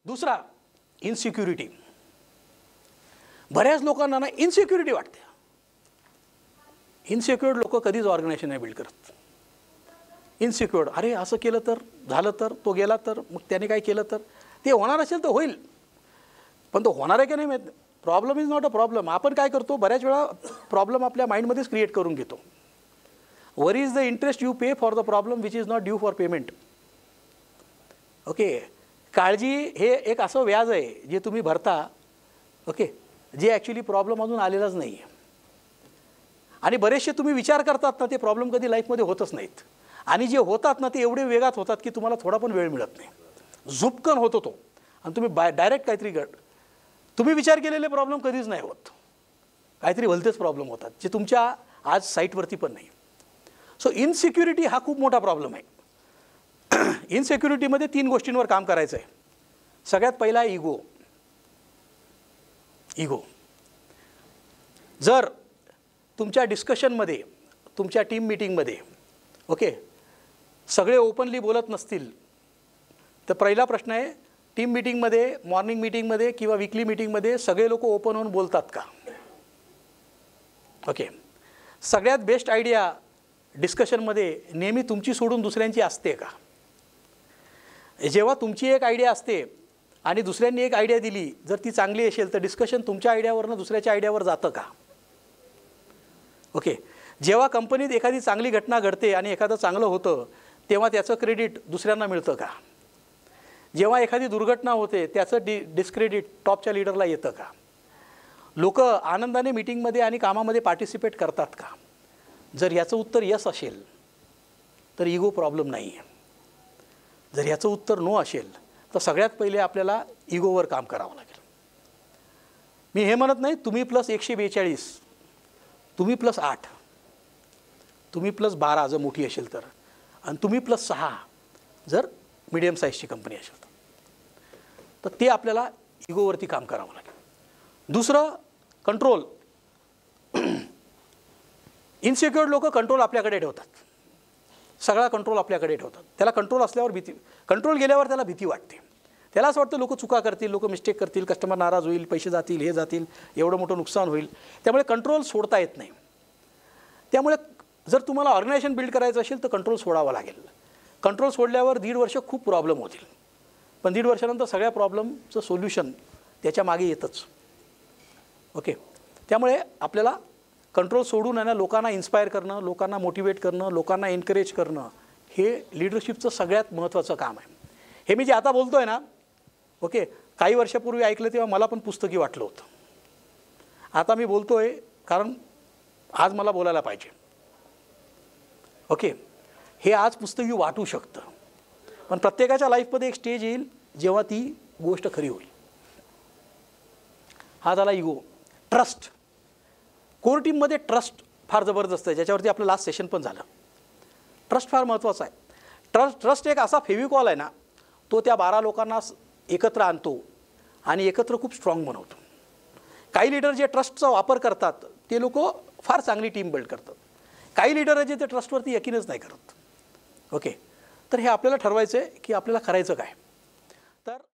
दुसरा इनसिक्युरिटी. बऱ्याच लोकांना ना इनसिक्युरिटी वाटते. इनसिक्युअर्ड लोक कधीच ऑर्गनायझेशन नाही बिल्ड करत. इनसिक्युअर्ड, अरे असं केलं तर, झालं तर, तो गेला तर, मग त्याने काय केलं तर, ते होणार असेल तर होईल, पण तो होणार आहे की नाही माहीत नाही. Problem is not a problem. आपण काय करतो, बऱ्याच वेळा प्रॉब्लेम आपल्या माइंडमध्येच क्रिएट करून घेतो. वर is the interest you pay for the problem which is not due for payment. Okay, काळजी हे एक असं व्याज आहे जे तुम्ही भरता, ओके, जे ॲक्च्युली प्रॉब्लेम अजून आलेलाच नाही आहे. आणि बरेचसे तुम्ही विचार करतात ना, ते प्रॉब्लेम कधी लाईफमध्ये होतच नाहीत. आणि जे होतात ना ते एवढे वेगात होतात की तुम्हाला थोडा पण वेळ मिळत नाही. झुपकन होतो तो, आणि तुम्ही डायरेक्ट काहीतरी तुम्ही विचार केलेले प्रॉब्लेम कधीच नाही होत. काहीतरी भलतेच प्रॉब्लेम होतात जे तुमच्या आज साईटवरती पण नाही. सो इनसिक्युरिटी हा खूप मोठा प्रॉब्लेम आहे. इनसिक्युरिटीमध्ये 3 गोष्टींवर काम करायचं आहे. सगळ्यात पहिला आहे इगो. इगो. जर तुमच्या डिस्कशनमध्ये, तुमच्या टीम मीटिंगमध्ये, ओके, सगळे ओपनली बोलत नसतील तर पहिला प्रश्न आहे, टीम मीटिंगमध्ये, मॉर्निंग मीटिंगमध्ये किंवा वीकली मीटिंगमध्ये सगळे लोक ओपन होऊन बोलतात का? ओके. सगळ्यात बेस्ट आयडिया डिस्कशनमध्ये नेहमी तुमची सोडून दुसऱ्यांची असते का? जेव्हा तुमची एक आयडिया असते आणि दुसऱ्यांनी एक आयडिया दिली, जर ती चांगली असेल तर डिस्कशन तुमच्या आयडियावरनं दुसऱ्याच्या आयडियावर जातं का? ओके. जेव्हा कंपनीत एखादी चांगली घटना घडते आणि एखादं चांगलं होतं तेव्हा त्याचं क्रेडिट दुसऱ्यांना मिळतं का? जेव्हा एखादी दुर्घटना होते त्याचं डिस्क्रेडिट टॉपच्या लीडरला येतं का? लोक आनंदाने मीटिंगमध्ये आणि कामामध्ये पार्टिसिपेट करतात का? जर याचं उत्तर यस असेल तर इगो प्रॉब्लेम नाही आहे. जर याचं उत्तर नो असेल तर सगळ्यात पहिले आपल्याला इगोवर काम करावं लागेल. मी हे म्हणत नाही तुम्ही प्लस 142, तुम्ही प्लस 8, तुम्ही प्लस 12 जर मोठी असेल तर, आणि तुम्ही प्लस 6 जर मिडियम साईजची कंपनी असेल तर ते आपल्याला इगोवरती काम करावं लागेल. दुसरं कंट्रोल. इनसिक्युअर्ड लोक कंट्रोल आपल्याकडे ठेवतात. सगळा कंट्रोल आपल्याकडे ठेवतात. त्याला कंट्रोल असल्यावर भीती, कंट्रोल गेल्यावर त्याला भीती वाटते. त्याला असं वाटतं लोक चुका करतील, लोक मिस्टेक करतील, कस्टमर नाराज होईल, पैसे जातील, हे जातील, एवढं मोठं नुकसान होईल. त्यामुळे कंट्रोल सोडता येत नाही. त्यामुळे जर तुम्हाला ऑर्गनायझेशन बिल्ड करायचं असेल तर कंट्रोल सोडावं लागेल. कंट्रोल सोडल्यावर 1.5 वर्ष खूप प्रॉब्लेम होतील, पण 1.5 वर्षानंतर सगळ्या प्रॉब्लेमचं सोल्युशन त्याच्या मागे येतच. ओके. त्यामुळे आपल्याला कंट्रोल सोडून आहे ना लोकांना इन्स्पायर करणं, लोकांना मोटिवेट करणं, लोकांना एनकरेज करणं, हे लिडरशिपचं सगळ्यात महत्त्वाचं काम आहे. हे मी जे आता बोलतो आहे ना, ओके, काही वर्षापूर्वी ऐकलं तेव्हा मला पण पुस्तकी वाटलं होतं. आता मी बोलतो आहे कारण आज मला बोलायला पाहिजे. ओके. हे आज पुस्तकी वाटू शकतं, पण प्रत्येकाच्या लाईफमध्ये एक स्टेज येईल जेव्हा ती गोष्ट खरी होईल. हा झाला इगो. ट्रस्ट. कोर टीममध्ये ट्रस्ट फार जबरदस्त आहे, ज्याच्यावरती आपलं लास्ट सेशन पण झालं. ट्रस्ट फार महत्त्वाचा आहे. ट्रस्ट एक असा फेविकॉल आहे ना, तो त्या 12 लोकांना एकत्र आणतो आणि एकत्र खूप स्ट्रॉंग बनवतो. काही लीडर जे ट्रस्टचा वापर करतात ते लोक फार चांगली टीम बिल्ड करतात. काही लीडर आहे जे ते ट्रस्टवरती यकीनच नाही करत. ओके. तर हे आपल्याला ठरवायचं आहे की आपल्याला करायचं काय. तर